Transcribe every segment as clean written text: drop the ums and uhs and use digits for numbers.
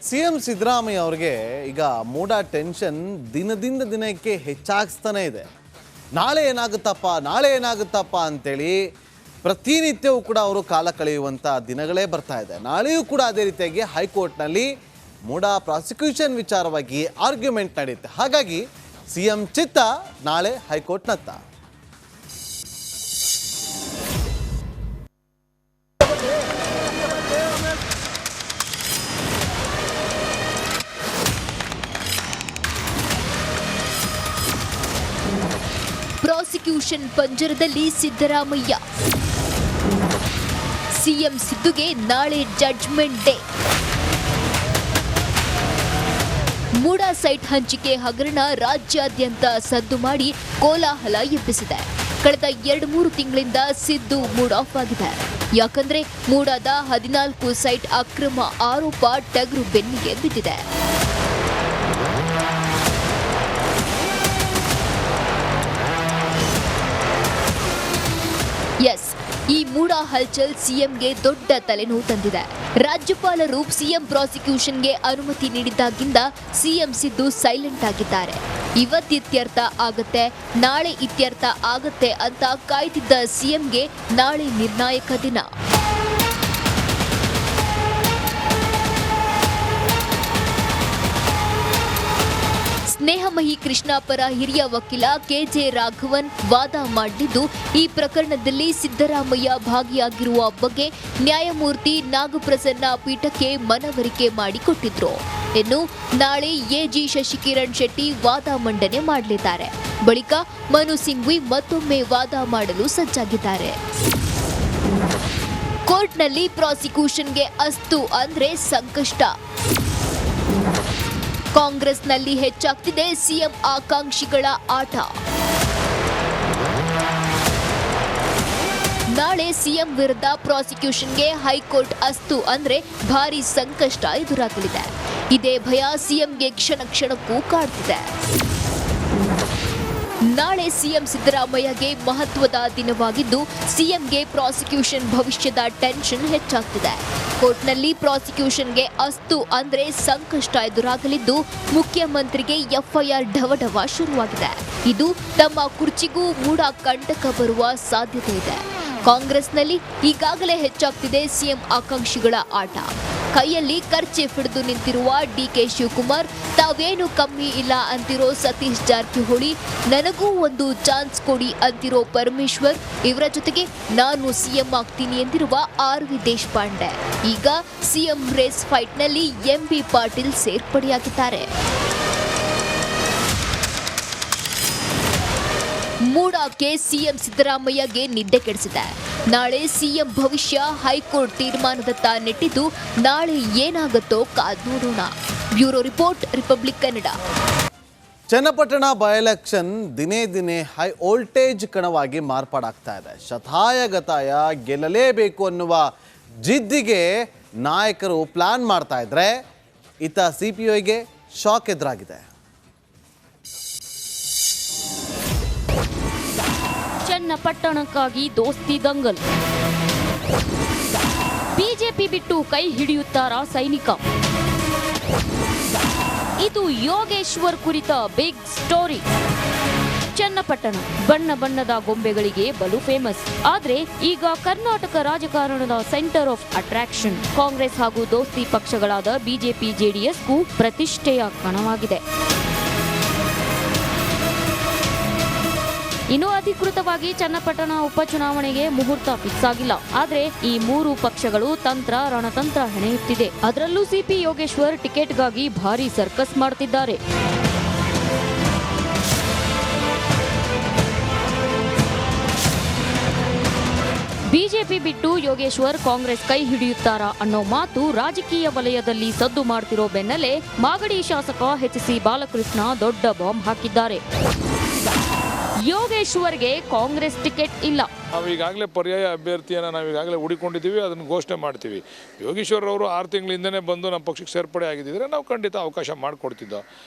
CM Siddaramaiah ಅವರಿಗೆ ಈಗ ಮೂಡ tension ದಿನದಿಂದ ದಿನಕ್ಕೆ ಹೆಚ್ಚಾಗ್ತಾನೆ ಇದೆ. ನಾಳೆ ಏನಾಗುತ್ತಪ್ಪ ಅಂತೇಳಿ ಪ್ರತಿನಿತ್ಯವೂ ಕೂಡ ಅವರು ಕಾಲ ಕಳೆಯುವಂಥ ದಿನಗಳೇ ಬರ್ತಾ ಇದೆ. ನಾಳೆಯೂ ಕೂಡ ಅದೇ ರೀತಿಯಾಗಿ ಹೈಕೋರ್ಟ್ನಲ್ಲಿ ಮೂಡ ಪ್ರಾಸಿಕ್ಯೂಷನ್ ವಿಚಾರವಾಗಿ ಆರ್ಗ್ಯುಮೆಂಟ್ ನಡೆಯುತ್ತೆ. ಹಾಗಾಗಿ ಸಿಎಂ ಚಿತ್ತ ನಾಳೆ ಹೈಕೋರ್ಟ್ನತ್ತ. ಪ್ರಾಸಿಕ್ಯೂಷನ್ ಪಂಜರದಲ್ಲಿ ಸಿದ್ದರಾಮಯ್ಯ, ಸಿಎಂ ಸಿದ್ದುಗೆ ನಾಳೆ ಜಡ್ಜ್ಮೆಂಟ್ ಡೇ. ಮೂಡಾ ಸೈಟ್ ಹಂಚಿಕೆ ಹಗರಣ ರಾಜ್ಯಾದ್ಯಂತ ಸದ್ದು ಮಾಡಿ ಕೋಲಾಹಲ ಎಬ್ಬಿಸಿದೆ. ಕಳೆದ 2-3 ತಿಂಗಳಿಂದ ಸಿದ್ದು ಮೂಡ್ ಆಫ್ ಆಗಿದೆ. ಯಾಕಂದ್ರೆ ಮೂಡಾದ 14 ಸೈಟ್ ಅಕ್ರಮ ಆರೋಪ ಟಗರು ಬೆನ್ನಿಗೆ ಬಿದ್ದಿದೆ. ಎಸ್, ಈ ಮೂಡಾ ಹಲ್ಚಲ್ ಸಿಎಂಗೆ ದೊಡ್ಡ ತಲೆನೋವು ತಂದಿದೆ. ರಾಜ್ಯಪಾಲರು ಸಿಎಂ ಪ್ರಾಸಿಕ್ಯೂಷನ್ಗೆ ಅನುಮತಿ ನೀಡಿದ್ದಾಗಿಂದ ಸಿಎಂ ಸಿದ್ದು ಸೈಲೆಂಟ್ ಆಗಿದ್ದಾರೆ. ಇವತ್ತಿತ್ಯರ್ಥ ಆಗತ್ತೆ, ನಾಳೆ ಇತ್ಯರ್ಥ ಆಗತ್ತೆ ಅಂತ ಕಾಯ್ದಿದ್ದ ಸಿಎಂಗೆ ನಾಳೆ ನಿರ್ಣಾಯಕ ದಿನ. ಸ್ನೇಹಮಹಿ ಕೃಷ್ಣ ಪರ ಹಿರಿಯ ವಕೀಲ ಕೆಜೆ ರಾಘವನ್ ವಾದ ಮಾಡಿದ್ದು, ಈ ಪ್ರಕರಣದಲ್ಲಿ ಸಿದ್ದರಾಮಯ್ಯ ಭಾಗಿಯಾಗಿರುವ ಬಗ್ಗೆ ನ್ಯಾಯಮೂರ್ತಿ ನಾಗಪ್ರಸನ್ನ ಪೀಠಕ್ಕೆ ಮನವರಿಕೆ ಮಾಡಿಕೊಟ್ಟಿದ್ರು. ಇನ್ನು ನಾಳೆ ಎಜಿ ಶಶಿಕಿರಣ್ ಶೆಟ್ಟಿ ವಾದ ಮಂಡನೆ ಮಾಡಲಿದ್ದಾರೆ. ಬಳಿಕ ಮನು ಸಿಂಘ್ವಿ ಮತ್ತೊಮ್ಮೆ ವಾದ ಮಾಡಲು ಸಜ್ಜಾಗಿದ್ದಾರೆ. ಕೋರ್ಟ್ನಲ್ಲಿ ಪ್ರಾಸಿಕ್ಯೂಷನ್ಗೆ ಅಸ್ತು ಅಂದ್ರೆ ಸಂಕಷ್ಟ. ಕಾಂಗ್ರೆಸ್ನಲ್ಲಿ ಹೆಚ್ಚಾಗ್ತಿದೆ ಸಿಎಂ ಆಕಾಂಕ್ಷಿಗಳ ಆಟ. ನಾಳೆ ಸಿಎಂ ವಿರುದ್ಧ ಪ್ರಾಸಿಕ್ಯೂಷನ್ಗೆ ಹೈಕೋರ್ಟ್ ಅಸ್ತು ಅಂದ್ರೆ ಭಾರಿ ಸಂಕಷ್ಟ ಎದುರಾಗಲಿದೆ. ಇದೇ ಭಯ ಸಿಎಂಗೆ ಕ್ಷಣಕ್ಕೂ ಕಾಡ್ತಿದೆ. ನಾಳೆ ಸಿಎಂ ಸಿದ್ದರಾಮಯ್ಯಗೆ ಮಹತ್ವದ ದಿನವಾಗಿದ್ದು, ಸಿಎಂಗೆ ಪ್ರಾಸಿಕ್ಯೂಷನ್ ಭವಿಷ್ಯದ ಟೆನ್ಷನ್ ಹೆಚ್ಚಾಗ್ತಿದೆ. ಕೋರ್ಟ್ನಲ್ಲಿ ಪ್ರಾಸಿಕ್ಯೂಷನ್ಗೆ ಅಸ್ತು ಅಂದ್ರೆ ಸಂಕಷ್ಟ ಎದುರಾಗಲಿದ್ದು, ಮುಖ್ಯಮಂತ್ರಿಗೆ ಎಫ್ಐಆರ್ ಢವಢವ ಶುರುವಾಗಿದೆ. ಇದು ತಮ್ಮ ಕುರ್ಚಿಗೂ ಮೂಡ ಕಂಟಕ ಬರುವ ಸಾಧ್ಯತೆ ಇದೆ. ಕಾಂಗ್ರೆಸ್ನಲ್ಲಿ ಈಗಾಗಲೇ ಹೆಚ್ಚಾಗ್ತಿದೆ ಸಿಎಂ ಆಕಾಂಕ್ಷಿಗಳ ಆಟ. ಕೈಯಲ್ಲಿ ಕರ್ಚೀಫ್ ಹಿಡಿದು ನಿಂತಿರುವ ಡಿಕೆ ಶಿವಕುಮಾರ್, ತಾವೇನು ಕಮ್ಮಿ ಇಲ್ಲ ಅಂತಿರೋ ಸತೀಶ್ ಜಾರಕಿಹೊಳಿ, ನನಗೂ ಒಂದು ಚಾನ್ಸ್ ಕೊಡಿ ಅಂತಿರೋ ಪರಮೇಶ್ವರ್, ಇವರ ಜೊತೆಗೆ ನಾನು ಸಿಎಂ ಆಗ್ತೀನಿ ಎಂದಿರುವ ಆರ್.ವಿ. ದೇಶಪಾಂಡೆ. ಈಗ ಸಿಎಂ ರೇಸ್ ಫೈಟ್ನಲ್ಲಿ ಎಂಬಿ ಪಾಟೀಲ್ ಸೇರ್ಪಡೆಯಾಗಿದ್ದಾರೆ. ಮೂಡಾಕ್ಕೆ ಸಿಎಂ ಸಿದ್ದರಾಮಯ್ಯಗೆ ನಿದ್ದೆ ಕೆಡಿಸಿದೆ. ನಾಳೆ ಸಿಎಂ ಭವಿಷ್ಯ ಹೈಕೋರ್ಟ್ ತೀರ್ಮಾನದತ್ತ ನೆಟ್ಟಿದ್ದು, ನಾಳೆ ಏನಾಗುತ್ತೋ ಕಾದು ನೋಡೋಣ. Bureau report, Republic Kannada. Channapatna by election ದಿನೇ ದಿನೇ ಹೈ ವೋಲ್ಟೇಜ್ ಕಣವಾಗಿ ಮಾರ್ಪಾಡಾಗ್ತಾ ಇದೆ. ಶತಾಯಗತಾಯ ಗೆಲ್ಲಲೇಬೇಕು ಅನ್ನುವ ಜಿದ್ದಿಗೆ ನಾಯಕರು ಪ್ಲಾನ್ ಮಾಡ್ತಾ ಇದ್ರೆ, ಇತ್ತ ಸಿಪಿಐಗೆ ಶಾಕ್ ಎದುರಾಗಿದೆ. ಚನ್ನಪಟ್ಟಣಕ್ಕಾಗಿ ದೋಸ್ತಿ ದಂಗಲ್. ಬಿಜೆಪಿ ಬಿಟ್ಟು ಕೈ ಹಿಡಿಯುತ್ತಾರಾ ಸೈನಿಕ? ಇದು ಯೋಗೇಶ್ವರ್ ಕುರಿತ ಬಿಗ್ ಸ್ಟೋರಿ. ಚನ್ನಪಟ್ಟಣ ಬಣ್ಣ ಬಣ್ಣದ ಗೊಂಬೆಗಳಿಗೆ ಬಲು ಫೇಮಸ್. ಆದ್ರೆ ಈಗ ಕರ್ನಾಟಕ ರಾಜಕಾರಣದ ಸೆಂಟರ್ ಆಫ್ ಅಟ್ರಾಕ್ಷನ್. ಕಾಂಗ್ರೆಸ್ ಹಾಗೂ ದೋಸ್ತಿ ಪಕ್ಷಗಳಾದ ಬಿಜೆಪಿ ಜೆಡಿಎಸ್ಗೂ ಪ್ರತಿಷ್ಠೆಯ ಕಣವಾಗಿದೆ. ಇನ್ನು ಅಧಿಕೃತವಾಗಿ ಚನ್ನಪಟ್ಟಣ ಉಪಚುನಾವಣೆಗೆ ಮುಹೂರ್ತ ಫಿಕ್ಸ್ ಆಗಿಲ್ಲ. ಆದ್ರೆ ಈ 3 ಪಕ್ಷಗಳು ತಂತ್ರ ರಣತಂತ್ರ ಹೆಣೆಯುತ್ತಿದೆ. ಅದರಲ್ಲೂ ಸಿಪಿ ಯೋಗೇಶ್ವರ್ ಟಿಕೆಟ್ಗಾಗಿ ಭಾರಿ ಸರ್ಕಸ್ ಮಾಡ್ತಿದ್ದಾರೆ. ಬಿಜೆಪಿ ಬಿಟ್ಟು ಯೋಗೇಶ್ವರ್ ಕಾಂಗ್ರೆಸ್ ಕೈ ಹಿಡಿಯುತ್ತಾರಾ ಅನ್ನೋ ಮಾತು ರಾಜಕೀಯ ವಲಯದಲ್ಲಿ ಸದ್ದು ಮಾಡ್ತಿರೋ ಬೆನ್ನಲ್ಲೇ ಮಾಗಡಿ ಶಾಸಕ ಎಚ್.ಸಿ. ಬಾಲಕೃಷ್ಣ ದೊಡ್ಡ ಬಾಂಬ್ ಹಾಕಿದ್ದಾರೆ. ಯೋಗೇಶ್ವರ್ಗೆ ಕಾಂಗ್ರೆಸ್ ಟಿಕೆಟ್ ಇಲ್ಲ. ನಾವು ಈಗಾಗಲೇ ಪರ್ಯಾಯ ಅಭ್ಯರ್ಥಿಯನ್ನು ನಾವೀಗಾಗಲೇ ಹುಡುಕೊಂಡಿದ್ದೀವಿ, ಅದನ್ನು ಘೋಷಣೆ ಮಾಡ್ತೀವಿ. ಯೋಗೇಶ್ವರ್ ಅವರು 6 ತಿಂಗಳಿಂದನೇ ಬಂದು ನಮ್ಮ ಪಕ್ಷಕ್ಕೆ ಸೇರ್ಪಡೆ ಆಗಿದ್ದರೆ ನಾವು ಖಂಡಿತ ಅವಕಾಶ ಮಾಡಿಕೊಡ್ತಿದ್ದೋ.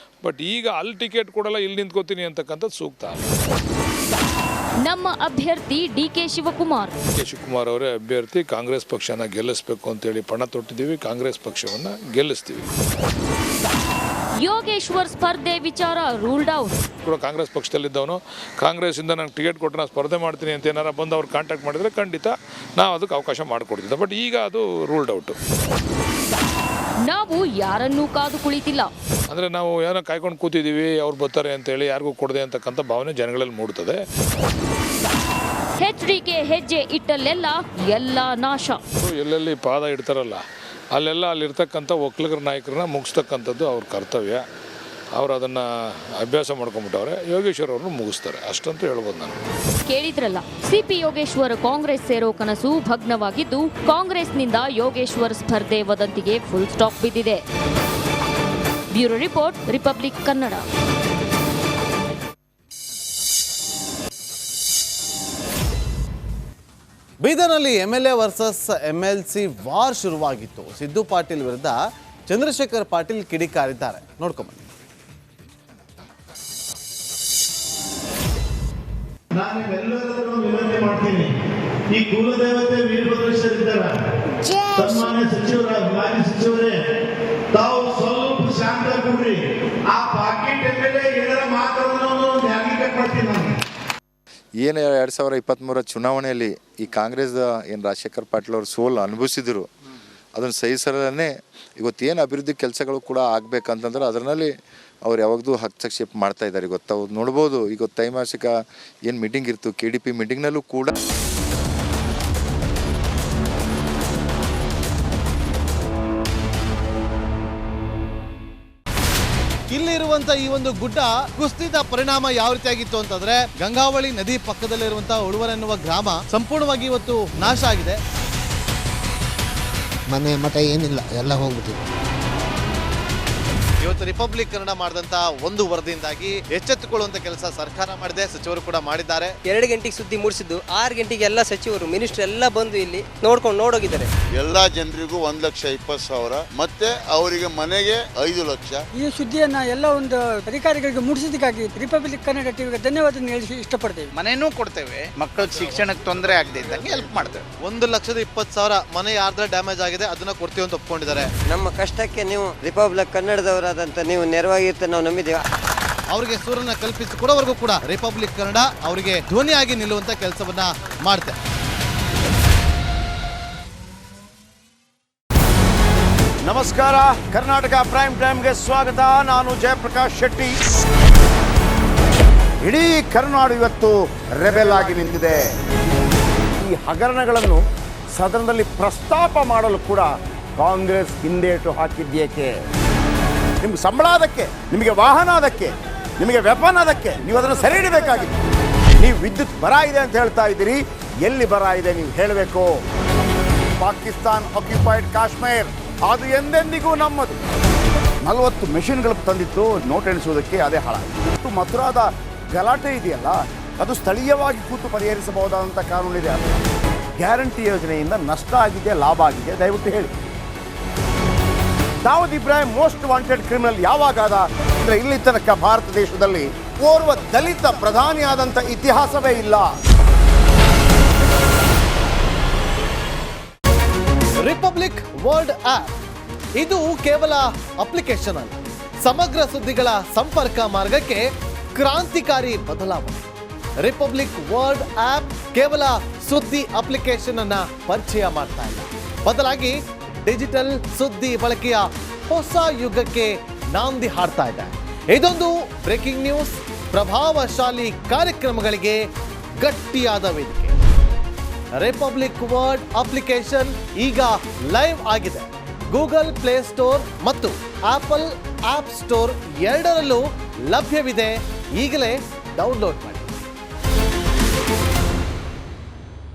ಬಟ್ ಈಗ ಅಲ್ಲಿ ಟಿಕೆಟ್ ಕೊಡಲ್ಲ, ಇಲ್ಲಿ ನಿಂತ್ಕೋತೀನಿ ಅಂತಕ್ಕಂಥದ್ದು ಸೂಕ್ತ. ನಮ್ಮ ಅಭ್ಯರ್ಥಿ ಡಿ.ಕೆ. ಶಿವಕುಮಾರ್. ಶಿವಕುಮಾರ್ ಅವರೇ ಅಭ್ಯರ್ಥಿ. ಕಾಂಗ್ರೆಸ್ ಪಕ್ಷನ ಗೆಲ್ಲಿಸಬೇಕು ಅಂತೇಳಿ ಪಣ ತೊಟ್ಟಿದ್ದೀವಿ. ಕಾಂಗ್ರೆಸ್ ಪಕ್ಷವನ್ನು ಗೆಲ್ಲಿಸ್ತೀವಿ. ಯೋಗೇಶ್ವರ್ ಸ್ಪರ್ಧೆ ವಿಚಾರ ರೂಲ್ಡ್ ಔಟ್. ಕೂಡ ಕಾಂಗ್ರೆಸ್ ಪಕ್ಷದಲ್ಲಿದ್ದವನು ಕಾಂಗ್ರೆಸ್ಸಿಂದ ನಂಗೆ ಟಿಕೆಟ್ ಕೊಟ್ಟು ನಾನು ಸ್ಪರ್ಧೆ ಮಾಡ್ತೀನಿ ಅಂತ ಏನಾರ ಬಂದು ಅವ್ರು ಕಾಂಟ್ಯಾಕ್ಟ್ ಮಾಡಿದರೆ ಖಂಡಿತ ನಾವು ಅದಕ್ಕೆ ಅವಕಾಶ ಮಾಡಿಕೊಡ್ತಿದ್ದೆ. ಬಟ್ ಈಗ ಅದು ರೂಲ್ಡ್ ಔಟು. ನಾವು ಯಾರನ್ನೂ ಕಾದು ಕುಳಿತಿಲ್ಲ. ಅಂದರೆ ನಾವು ಏನೋ ಕಾಯ್ಕೊಂಡು ಕೂತಿದ್ದೀವಿ, ಅವ್ರು ಬರ್ತಾರೆ ಅಂತೇಳಿ ಯಾರಿಗೂ ಕೊಡದೆ ಅಂತಕ್ಕಂಥ ಭಾವನೆ ಜನಗಳಲ್ಲಿ ಮೂಡ್ತದೆ. HDK ಹೆಜ್ಜೆ ಇಟ್ಟಲ್ಲೆಲ್ಲ ಎಲ್ಲ ನಾಶ. ಎಲ್ಲೆಲ್ಲಿ ಪಾದ ಇಡ್ತಾರಲ್ಲ ಅಲ್ಲೆಲ್ಲ ಅಲ್ಲಿರ್ತಕ್ಕಂಥ ಒಕ್ಕಲಿಗರ ನಾಯಕರನ್ನ ಮುಗಿಸ್ತಕ್ಕಂಥದ್ದು ಅವ್ರ ಕರ್ತವ್ಯ. ಅವ್ರು ಅದನ್ನು ಅಭ್ಯಾಸ ಮಾಡ್ಕೊಂಡ್ಬಿಟ್ಟವ್ರೆ. ಯೋಗೇಶ್ವರ್ ಅವ್ರನ್ನ ಮುಗಿಸ್ತಾರೆ ಅಷ್ಟಂತೂ ಹೇಳ್ಬೋದು ನಾನು. ಕೇಳಿದ್ರಲ್ಲ, ಸಿಪಿ ಯೋಗೇಶ್ವರ್ ಕಾಂಗ್ರೆಸ್ ಸೇರೋ ಕನಸು ಭಗ್ನವಾಗಿದ್ದು ಕಾಂಗ್ರೆಸ್ನಿಂದ ಯೋಗೇಶ್ವರ್ ಸ್ಪರ್ಧೆ ವದಂತಿಗೆ ಫುಲ್ ಸ್ಟಾಪ್ ಬಿದ್ದಿದೆ. Bureau report, Republic Kannada. ಬೀದರ್ನಲ್ಲಿ MLA ವರ್ಸಸ್ MLC ವಾರ್ ಶುರುವಾಗಿತ್ತು. ಸಿದ್ದು ಪಾಟೀಲ್ ವಿರುದ್ಧ ಚಂದ್ರಶೇಖರ್ ಪಾಟೀಲ್ ಕಿಡಿಕಾರಿದ್ದಾರೆ. ನೋಡ್ಕೊಂಬನ್ನಿ. ನಾನು ನಿಮ್ಮೆಲ್ಲರನ್ನು ವಿನಂತಿ ಮಾಡ್ತೀನಿ, ಈ ಕುಲದೇವತೆ ವೀರಭದ್ರೇಶ್ವರ ಇದ್ದಾರೆ, ಸನ್ಮಾನ್ಯ ಮಾಜಿ ಸಚಿವರೇ, ತಾವು ಸ್ವಲ್ಪ ಶಾಂತ ಕೂಡ್ರಿ. ಆ ಪಾಕೆಟ್ MLA ಏನಾರ ಮಾತಾಡೋದು ಹ್ಯಾಂಡಿಕ್ಯಾಪ್ ಮಾಡ್ತೀನಿ ನಾನು. ಏನು 2023 ಚುನಾವಣೆಯಲ್ಲಿ ಈ ಕಾಂಗ್ರೆಸ್ ಏನು ರಾಜಶೇಖರ್ ಪಾಟೀಲ್ ಅವರು ಸೋಲು ಅನುಭವಿಸಿದ್ರು, ಅದನ್ನು ಸಹಿಸಲೇ ಇವತ್ತೇನು ಅಭಿವೃದ್ಧಿ ಕೆಲಸಗಳು ಕೂಡ ಆಗಬೇಕಂತಂದ್ರೆ ಅದರಲ್ಲಿ ಅವ್ರು ಯಾವಾಗಲೂ ಹಸ್ತಕ್ಷೇಪ ಮಾಡ್ತಾ ಇದ್ದಾರೆ. ಇವತ್ತು ಅವ್ರು ನೋಡ್ಬೋದು, ಈಗ ತ್ರೈಮಾಸಿಕ ಏನು ಮೀಟಿಂಗ್ ಇತ್ತು KDP ಮೀಟಿಂಗ್ನಲ್ಲೂ ಕೂಡ ಇಲ್ಲಿರುವಂತ ಈ ಒಂದು ಗುಡ್ಡ ಕುಸಿದ ಪರಿಣಾಮ ಯಾವ ರೀತಿಯಾಗಿತ್ತು ಅಂತಂದ್ರೆ, ಗಂಗಾವಳಿ ನದಿ ಪಕ್ಕದಲ್ಲಿರುವಂತಹ ಉಳುವರ್ ಎನ್ನುವ ಗ್ರಾಮ ಸಂಪೂರ್ಣವಾಗಿ ಇವತ್ತು ನಾಶ ಆಗಿದೆ. ಮನೆ ಮಠ ಏನಿಲ್ಲ, ಎಲ್ಲ ಹೋಗ್ಬಿಟ್ಟಿದೆ. ಇವತ್ತು ರಿಪಬ್ಲಿಕ್ ಕನ್ನಡ ಮಾಡಿದಂತ ಒಂದು ವರದಿಯಿಂದಾಗಿ ಎಚ್ಚೆತ್ತುಕೊಳ್ಳುವಂತ ಕೆಲಸ ಸರ್ಕಾರ ಮಾಡಿದೆ, ಸಚಿವರು ಕೂಡ ಮಾಡಿದ್ದಾರೆ. 2 ಗಂಟೆಗೆ ಸುದ್ದಿ ಮೂಡಿಸಿದ್ದು 6 ಗಂಟೆಗೆ ಎಲ್ಲ ಸಚಿವರು ಮಿನಿಸ್ಟರ್ ಎಲ್ಲ ಬಂದು ಇಲ್ಲಿ ನೋಡೋಗಿದ್ದಾರೆ. ಎಲ್ಲಾ ಜನರಿಗೂ 1,20,000 ಮತ್ತೆ ಅವರಿಗೆ ಮನೆಗೆ 5 ಲಕ್ಷ. ಈ ಸುದ್ದಿಯನ್ನ ಎಲ್ಲ ಒಂದು ಅಧಿಕಾರಿಗಳಿಗೆ ಮೂಡಿಸಿದ್ದಕ್ಕಾಗಿ ರಿಪಬ್ಲಿಕ್ ಕನ್ನಡ ಟಿವಿಗೆ ಧನ್ಯವಾದ ಹೇಳಿ ಇಷ್ಟಪಡ್ತೇವೆ. ಮನೆನೂ ಕೊಡ್ತೇವೆ, ಮಕ್ಕಳ ಶಿಕ್ಷಣಕ್ಕೆ ತೊಂದರೆ ಆಗದೆ ಇದ್ದಂಗೆ ಹೆಲ್ಪ್ ಮಾಡ್ತೇವೆ. 1,20,000 ಮನೆ ಯಾರ್ದ್ರ ಡ್ಯಾಮೇಜ್ ಆಗಿದೆ ಅದನ್ನ ಕೊಡ್ತೀವಿ ಅಂತ ಒಪ್ಕೊಂಡಿದ್ದಾರೆ. ನಮ್ಮ ಕಷ್ಟಕ್ಕೆ ನೀವು ರಿಪಬ್ಲಿಕ್ ಕನ್ನಡದವರಾದಂತ ನೀವು ನೆರವಾಗಿರ್ತ ನಾವು ನಂಬಿದ್ದೇವೆ. ಅವರಿಗೆ ಸೂರನ್ನ ಕಲ್ಪಿಸಿಕೊಡೋವರೆಗೂ ಕೂಡ ರಿಪಬ್ಲಿಕ್ ಕನ್ನಡ ಅವರಿಗೆ ಧ್ವನಿಯಾಗಿ ನಿಲ್ಲುವಂತ ಕೆಲಸವನ್ನ ಮಾಡುತ್ತೆ. ನಮಸ್ಕಾರ, ಕರ್ನಾಟಕ ಪ್ರೈಮ್ ಟೈಮ್ಗೆ ಸ್ವಾಗತ. ನಾನು ಜಯಪ್ರಕಾಶ್ ಶೆಟ್ಟಿ. ಇಡೀ ಕರ್ನಾಡು ಇವತ್ತು ರೆಬೆಲ್ ಆಗಿ ನಿಂತಿದೆ. ಈ ಹಗರಣಗಳನ್ನು ಸದನದಲ್ಲಿ ಪ್ರಸ್ತಾಪ ಮಾಡಲು ಕೂಡ ಕಾಂಗ್ರೆಸ್ ಹಿಂದೇಟು ಹಾಕಿದ್ದೇಕೆ? ನಿಮ್ಗೆ ಸಂಬಳ ಅದಕ್ಕೆ, ನಿಮಗೆ ವಾಹನ ಅದಕ್ಕೆ, ನಿಮಗೆ ವೆಪನ್ ಅದಕ್ಕೆ, ನೀವು ಅದನ್ನು ಸೆರೆ ಹಿಡಿಬೇಕಾಗಿತ್ತು. ನೀವು ವಿದ್ಯುತ್ ಬರ ಇದೆ ಅಂತ ಹೇಳ್ತಾ ಇದ್ದೀರಿ, ಎಲ್ಲಿ ಬರ ಇದೆ ನೀವು ಹೇಳಬೇಕು. ಪಾಕಿಸ್ತಾನ್ ಆಕ್ಯುಪೈಡ್ ಕಾಶ್ಮೀರ್ ಅದು ಎಂದೆಂದಿಗೂ ನಮ್ಮದು. 40 ಮೆಷಿನ್ಗಳು ತಂದಿತ್ತು ನೋಟ್ ಎಣಿಸುವುದಕ್ಕೆ, ಅದೇ ಹಾಳಾಯಿತು. ಮಥುರಾದ ಗಲಾಟೆ ಇದೆಯಲ್ಲ, ಅದು ಸ್ಥಳೀಯವಾಗಿ ಕೂತು ಪರಿಹರಿಸಬಹುದಾದಂಥ ಕಾನೂನಿದೆ. ಗ್ಯಾರಂಟಿ ಯೋಜನೆಯಿಂದ ನಷ್ಟ ಆಗಿದೆ, ಲಾಭ ಆಗಿದೆ, ದಯವಿಟ್ಟು ಹೇಳಿ. Dawood Ibrahim most wanted criminal ಯಾವಾಗಾದ ಅಂದರೆ ಇಲ್ಲಿ ತನಕ ಭಾರತ ದೇಶದಲ್ಲಿ ಓರ್ವ ದಲಿತ ಪ್ರಧಾನಿಯಾದಂಥ ಇತಿಹಾಸವೇ ಇಲ್ಲ. ರಿಪಬ್ಲಿಕ್ ವರ್ಲ್ಡ್ ಆಪ್ ಇದು ಕೇವಲ ಅಪ್ಲಿಕೇಶನ್ ಅಲ್ಲ, ಸಮಗ್ರ ಸುದ್ದಿಗಳ ಸಂಪರ್ಕ ಮಾರ್ಗಕ್ಕೆ ಕ್ರಾಂತಿಕಾರಿ ಬದಲಾವಣೆ. ರಿಪಬ್ಲಿಕ್ ವರ್ಲ್ಡ್ ಆಪ್ ಕೇವಲ ಸುದ್ದಿ ಅಪ್ಲಿಕೇಶನ್ ಅನ್ನ ಪರಿಚಯ ಮಾಡ್ತಾ ಇಲ್ಲ, ಬದಲಾಗಿ ಡಿಜಿಟಲ್ ಸುದ್ದಿ ಬಳಕೆಯ ಹೊಸ ಯುಗಕ್ಕೆ ನಾಂದಿ ಹಾಡ್ತಾ ಇದೆ. ಇದೊಂದು ಬ್ರೇಕಿಂಗ್ ನ್ಯೂಸ್, ಪ್ರಭಾವಶಾಲಿ ಕಾರ್ಯಕ್ರಮಗಳಿಗೆ ಗಟ್ಟಿಯಾದ ವೇದಿಕೆ. ರಿಪಬ್ಲಿಕ್ ವರ್ಲ್ಡ್ ಅಪ್ಲಿಕೇಶನ್ ಈಗ ಲೈವ್ ಆಗಿದೆ. ಗೂಗಲ್ ಪ್ಲೇ ಸ್ಟೋರ್ ಮತ್ತು ಆಪಲ್ ಆಪ್ ಸ್ಟೋರ್ ಎರಡರಲ್ಲೂ ಲಭ್ಯವಿದೆ. ಈಗಲೇ ಡೌನ್ಲೋಡ್ ಮಾಡಿ.